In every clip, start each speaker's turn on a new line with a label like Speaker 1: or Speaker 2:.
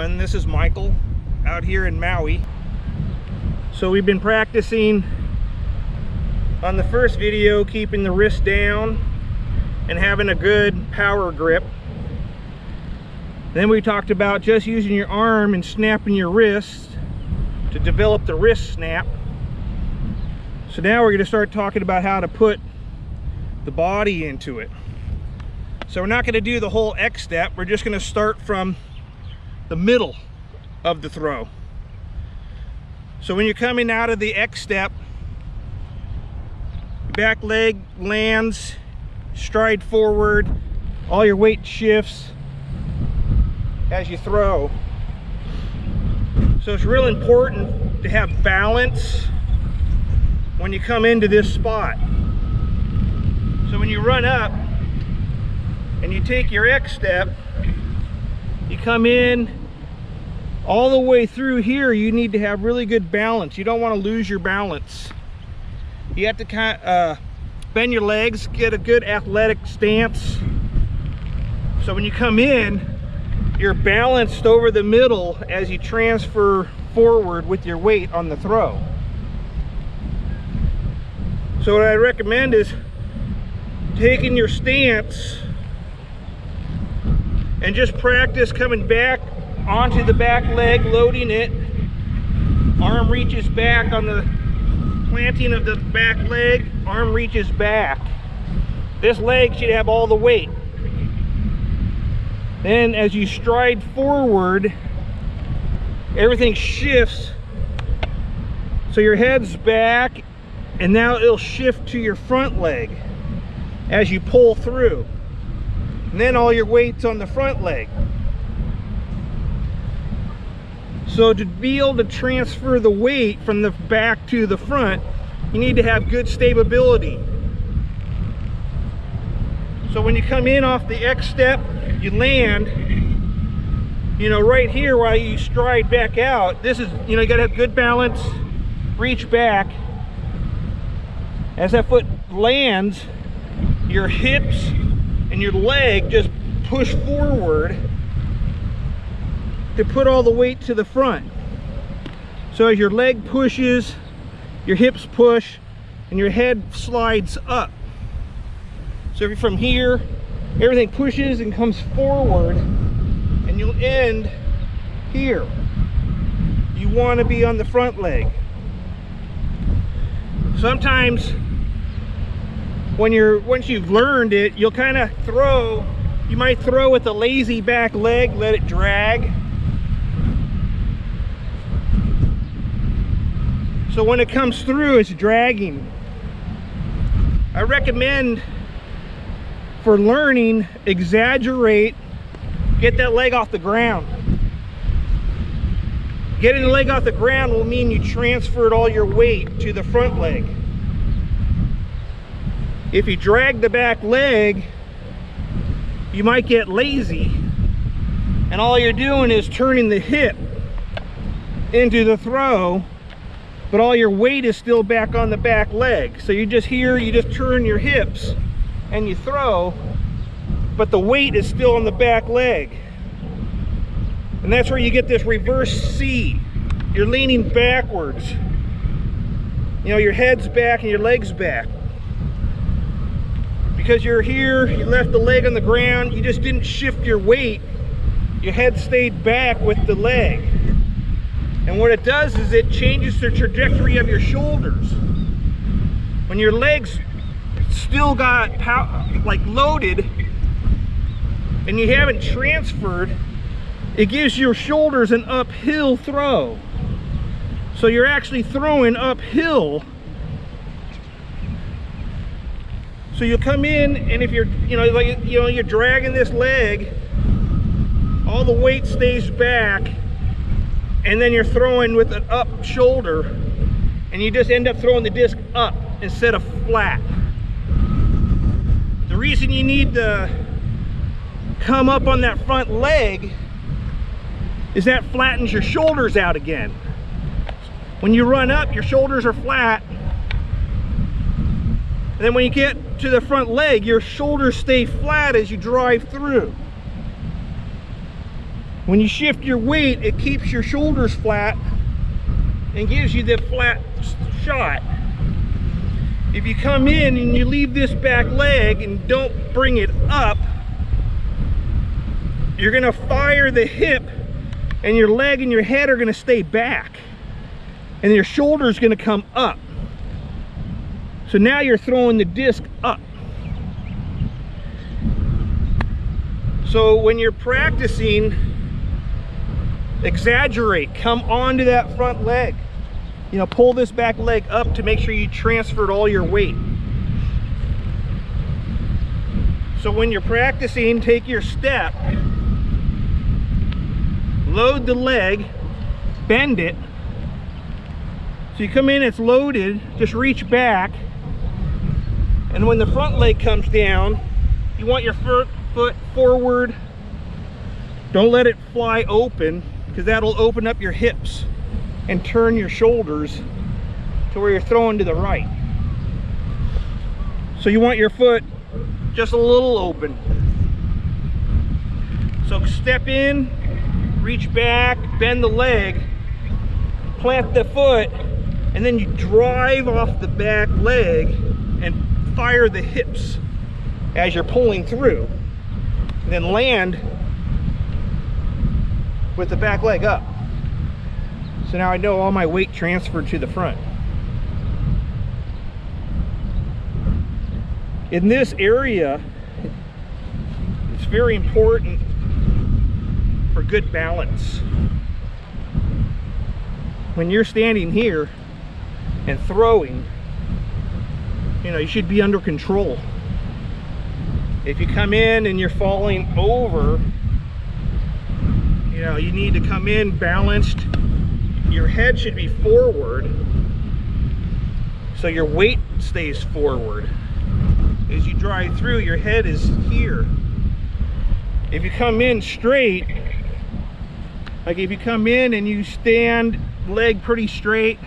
Speaker 1: everyone, this is Michael out here in Maui. So we've been practicing on the first video keeping the wrist down and having a good power grip. Then we talked about just using your arm and snapping your wrist to develop the wrist snap. So now we're going to start talking about how to put the body into it. So we're not going to do the whole X step, we're just going to start from the middle of the throw. So when you're coming out of the X step, back leg lands, stride forward, all your weight shifts as you throw. So it's real important to have balance when you come into this spot. So when you run up and you take your X step, you come in all the way through here. You need to have really good balance. You don't want to lose your balance. You have to kind of bend your legs, get a good athletic stance. So when you come in, you're balanced over the middle as you transfer forward with your weight on the throw. So what I recommend is taking your stance and just practice coming back onto the back leg, loading it. Arm reaches back on the planting of the back leg, arm reaches back. This leg should have all the weight. Then as you stride forward, everything shifts. So your head's back, and now it'll shift to your front leg as you pull through. And then all your weight's on the front leg. So to be able to transfer the weight from the back to the front, you need to have good stability. So when you come in off the X step, you land, you know, right here while you stride back out. This is, you know, you gotta have good balance, reach back. As that foot lands, your hips and your leg just push forward to put all the weight to the front. So as your leg pushes, your hips push, and your head slides up. So from here, everything pushes and comes forward, and you'll end here. You want to be on the front leg. Sometimes once you've learned it, you'll kind of throw, you might throw with a lazy back leg, let it drag. So when it comes through, it's dragging. I recommend for learning, exaggerate, get that leg off the ground. Getting the leg off the ground will mean you transferred all your weight to the front leg. If you drag the back leg, you might get lazy, and all you're doing is turning the hip into the throw, but all your weight is still back on the back leg. So you just turn your hips and you throw, but the weight is still on the back leg. And that's where you get this reverse C. You're leaning backwards. You know, your head's back and your leg's back. Because you're here, you left the leg on the ground, you just didn't shift your weight. Your head stayed back with the leg. And what it does is it changes the trajectory of your shoulders. When your legs still got loaded and you haven't transferred, it gives your shoulders an uphill throw. So you're actually throwing uphill. So you'll come in, and if you're, you're dragging this leg, all the weight stays back, and then you're throwing with an up shoulder, and you just end up throwing the disc up instead of flat. The reason you need to come up on that front leg is that flattens your shoulders out again. When you run up, your shoulders are flat. And then when you get to the front leg, your shoulders stay flat as you drive through. When you shift your weight, it keeps your shoulders flat and gives you the flat shot. If you come in and you leave this back leg and don't bring it up, you're gonna fire the hip, and your leg and your head are gonna stay back, and your shoulder's gonna come up. So now you're throwing the disc up. So when you're practicing, exaggerate, come onto that front leg. You know, pull this back leg up to make sure you transferred all your weight. So when you're practicing, take your step, load the leg, bend it. So you come in, it's loaded, just reach back. And when the front leg comes down, you want your foot forward. Don't let it fly open, because that'll open up your hips and turn your shoulders to where you're throwing to the right. So you want your foot just a little open. So step in, reach back, bend the leg, plant the foot, and then you drive off the back leg and fire the hips as you're pulling through. And then land with the back leg up. So now I know all my weight transferred to the front. In this area, it's very important for good balance. When you're standing here and throwing, you know, you should be under control. If you come in and you're falling over, you know, you need to come in balanced. Your head should be forward, so your weight stays forward. As you drive through, your head is here. If you come in straight, like if you come in and you stand leg pretty straight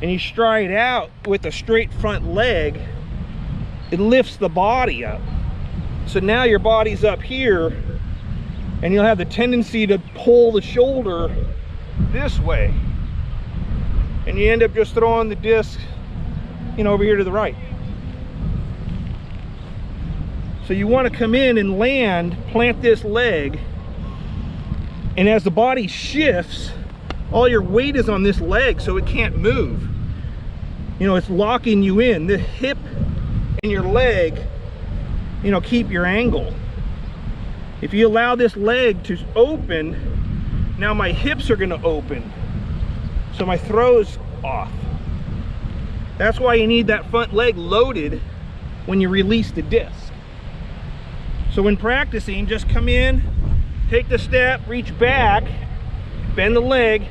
Speaker 1: and you stride out with a straight front leg, it lifts the body up. So now your body's up here, and you'll have the tendency to pull the shoulder this way, and you end up just throwing the disc, you know, over here to the right. So you want to come in and land, plant this leg, and as the body shifts, all your weight is on this leg, so it can't move. You know, it's locking you in. The hip and your leg, you know, keep your angle. If you allow this leg to open, now my hips are going to open, so my throw's off. That's why you need that front leg loaded when you release the disc. So when practicing, just come in, take the step, reach back, bend the leg.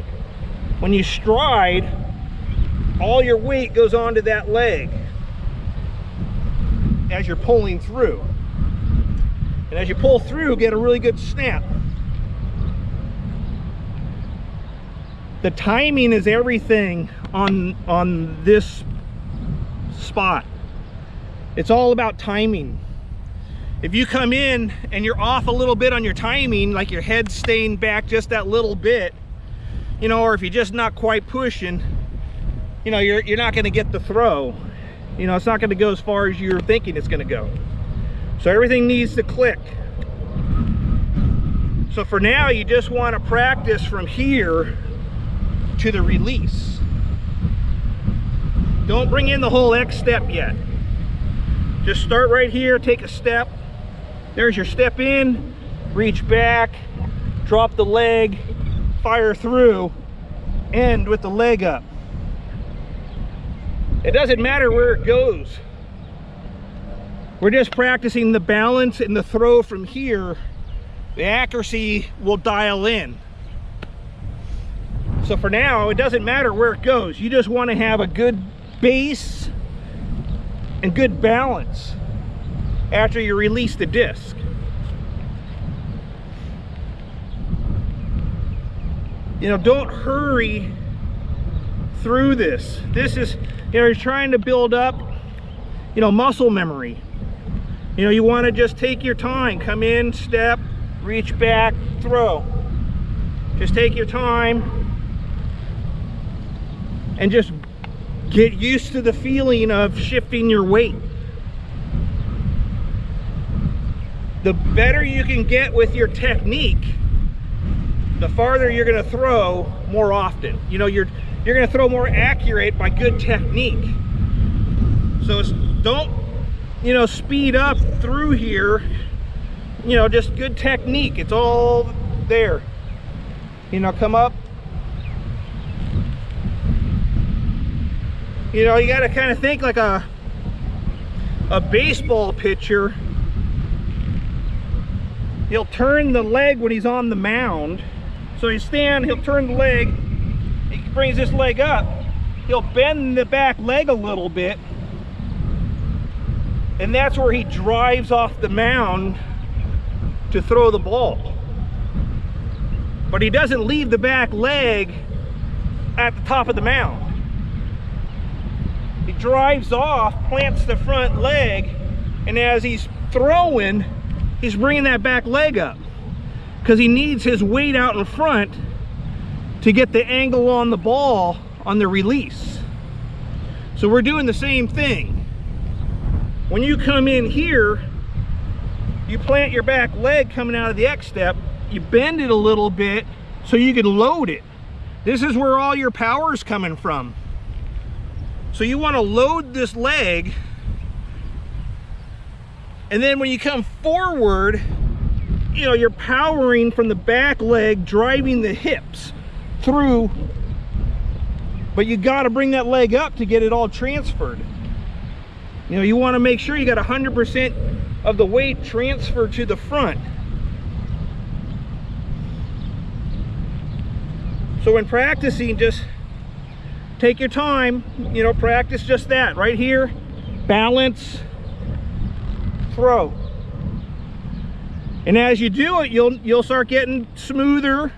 Speaker 1: When you stride, all your weight goes onto that leg as you're pulling through. And as you pull through, get a really good snap. The timing is everything on this spot. It's all about timing. If you come in and you're off a little bit on your timing, like your head's staying back just that little bit, you know, or if you're just not quite pushing, you know, you're not going to get the throw. You know, it's not going to go as far as you're thinking it's going to go. So everything needs to click. So for now, you just want to practice from here to the release. Don't bring in the whole X step yet. Just start right here, take a step. There's your step in, reach back, drop the leg, fire through, end with the leg up. It doesn't matter where it goes. We're just practicing the balance and the throw from here. The accuracy will dial in. So for now, it doesn't matter where it goes. You just want to have a good base and good balance after you release the disc. You know, don't hurry through this. This is, you know, you're trying to build up, you know, muscle memory. You know, you want to just take your time, come in, step, reach back, throw. Just take your time and just get used to the feeling of shifting your weight. The better you can get with your technique, the farther you're going to throw more often. You know, you're going to throw more accurate by good technique. So don't, you know, speed up through here. You know, just good technique. It's all there. You know, come up. You know, you got to kind of think like a baseball pitcher. He'll turn the leg when he's on the mound. So he'll turn the leg, he brings this leg up, he'll bend the back leg a little bit, and that's where he drives off the mound to throw the ball. But he doesn't leave the back leg at the top of the mound. He drives off, plants the front leg, and as he's throwing, he's bringing that back leg up because he needs his weight out in front to get the angle on the ball on the release. So we're doing the same thing. When you come in here, you plant your back leg coming out of the X step, you bend it a little bit so you can load it. This is where all your power is coming from. So you want to load this leg, and then when you come forward, you know, you're powering from the back leg, driving the hips through, but you got to bring that leg up to get it all transferred. You know, you want to make sure you got 100% of the weight transferred to the front. So when practicing, just take your time, you know, practice just that right here. Balance, throw. And as you do it, you'll start getting smoother.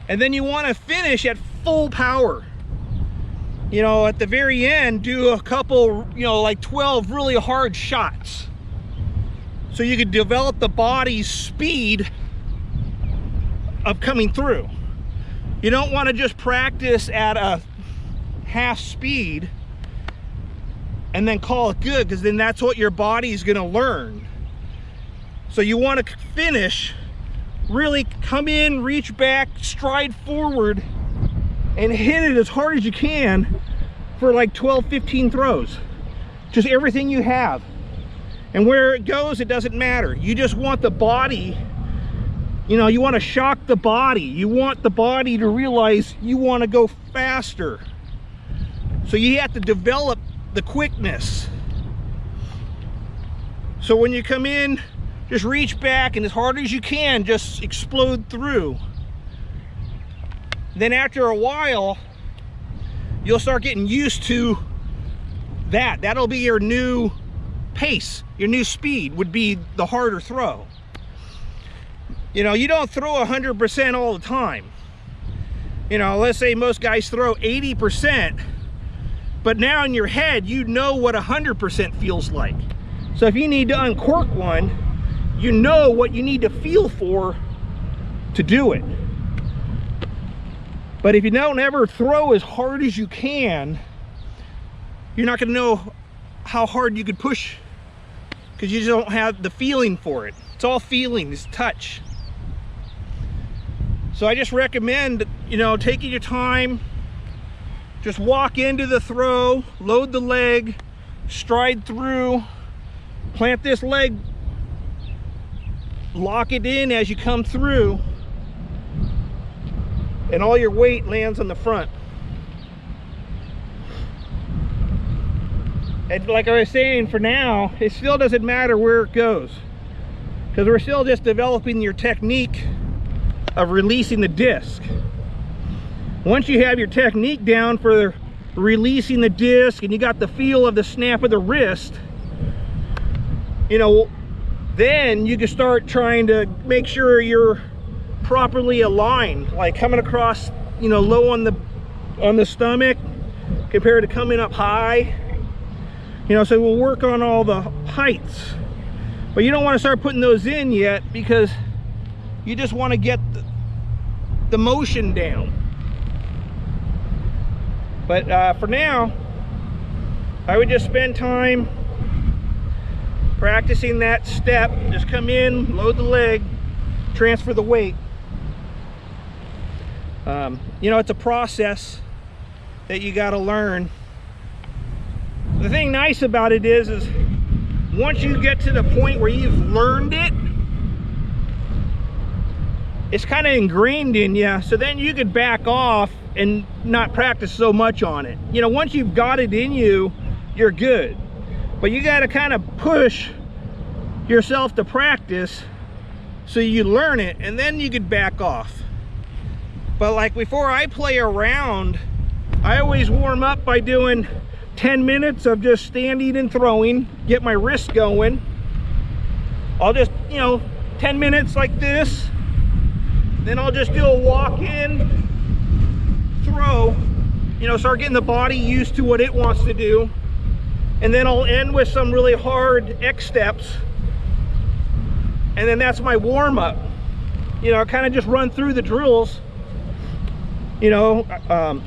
Speaker 1: And then you want to finish at full power. You know, at the very end, do a couple, you know, like 12 really hard shots. So you can develop the body's speed of coming through. You don't want to just practice at a half speed and then call it good, because then that's what your body's going to learn. So you want to finish, really come in, reach back, stride forward, and hit it as hard as you can for like 12-15 throws. Just everything you have. And where it goes, it doesn't matter. You just want the body, you know, you want to shock the body. You want the body to realize you want to go faster. So you have to develop the quickness. So when you come in, just reach back and as hard as you can, just explode through. Then after a while, you'll start getting used to that. That'll be your new pace. Your new speed would be the harder throw. You know, you don't throw 100% all the time. You know, let's say most guys throw 80%, but now in your head, you know what 100% feels like. So if you need to uncork one, you know what you need to feel for to do it. But if you don't ever throw as hard as you can, you're not going to know how hard you could push, because you just don't have the feeling for it. It's all feeling, it's touch. So I just recommend, you know, taking your time, just walk into the throw, load the leg, stride through, plant this leg, lock it in as you come through, and all your weight lands on the front. And like I was saying, for now, it still doesn't matter where it goes, because we're still just developing your technique of releasing the disc. Once you have your technique down for releasing the disc and you got the feel of the snap of the wrist, you know, then you can start trying to make sure you're properly aligned, like coming across, you know, low on the stomach compared to coming up high. You know, so we'll work on all the heights. But you don't want to start putting those in yet, because you just want to get the motion down. But for now, I would just spend time practicing that step. Just come in, load the leg, transfer the weight. You know, it's a process that you got to learn. The thing nice about it is once you get to the point where you've learned it, it's kind of ingrained in you, so then you could back off and not practice so much on it. You know, once you've got it in you, you're good. But you got to kind of push yourself to practice so you learn it, and then you could back off. But like before I play around, I always warm up by doing 10 minutes of just standing and throwing, get my wrist going. I'll just, you know, 10 minutes like this. Then I'll just do a walk in, throw, you know, start getting the body used to what it wants to do. And then I'll end with some really hard X steps. And then that's my warm up. You know, kind of just run through the drills. You know,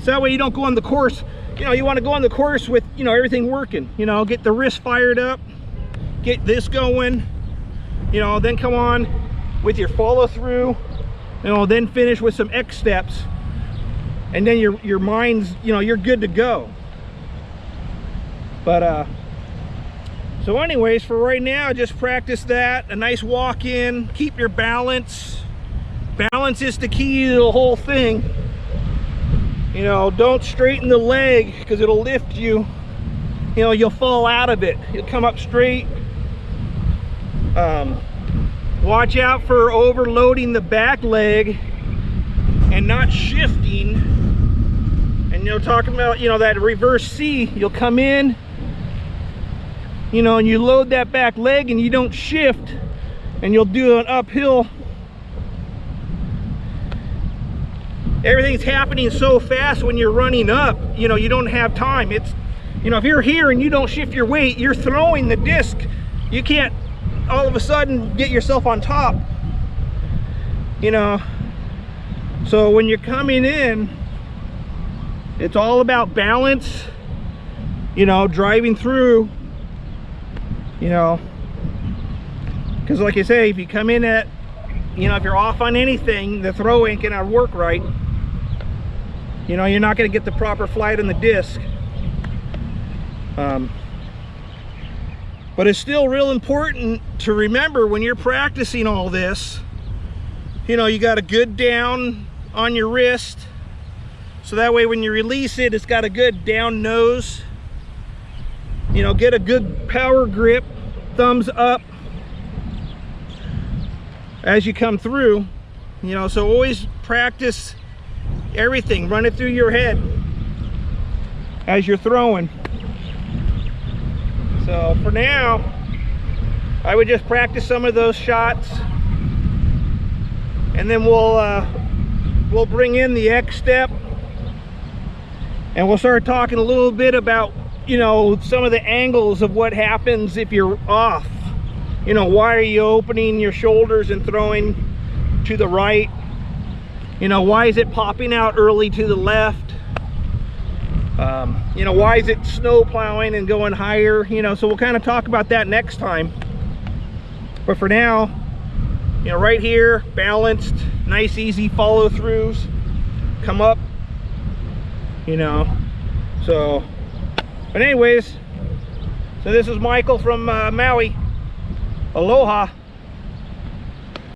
Speaker 1: so that way you don't go on the course. You know, you want to go on the course with, you know, everything working. You know, get the wrist fired up, get this going. You know, then come on with your follow through. You know, then finish with some X steps. And then your mind's, you know, you're good to go. But so anyways, for right now, just practice that. A nice walk in, keep your balance. Balance is the key to the whole thing. You know, don't straighten the leg, because it'll lift you. You know, you'll fall out of it. You'll come up straight. Watch out for overloading the back leg and not shifting. And, you know, talking about, you know, that reverse C, you'll come in, you know, and you load that back leg and you don't shift, and you'll do an uphill. Everything's happening so fast when you're running up, you know, you don't have time. It's, you know, if you're here and you don't shift your weight, you're throwing the disc. You can't all of a sudden get yourself on top, you know. So when you're coming in, it's all about balance, you know, driving through, you know, because like I say, if you come in at, you know, if you're off on anything, the throw ain't gonna work right. You know, you're not going to get the proper flight on the disc. But it's still real important to remember when you're practicing all this, you know, you got a good down on your wrist. So that way when you release it, it's got a good down nose. You know, get a good power grip, thumbs up as you come through. You know, so always practice everything, run it through your head as you're throwing. So for now, I would just practice some of those shots, and then we'll bring in the X step, and we'll start talking a little bit about, you know, some of the angles of what happens if you're off. You know, why are you opening your shoulders and throwing to the right? You know, why is it popping out early to the left? You know, why is it snow plowing and going higher? You know, so we'll kind of talk about that next time. But for now, you know, right here, balanced, nice, easy follow throughs. Come up, you know. So, but anyways, so this is Michael from Maui. Aloha.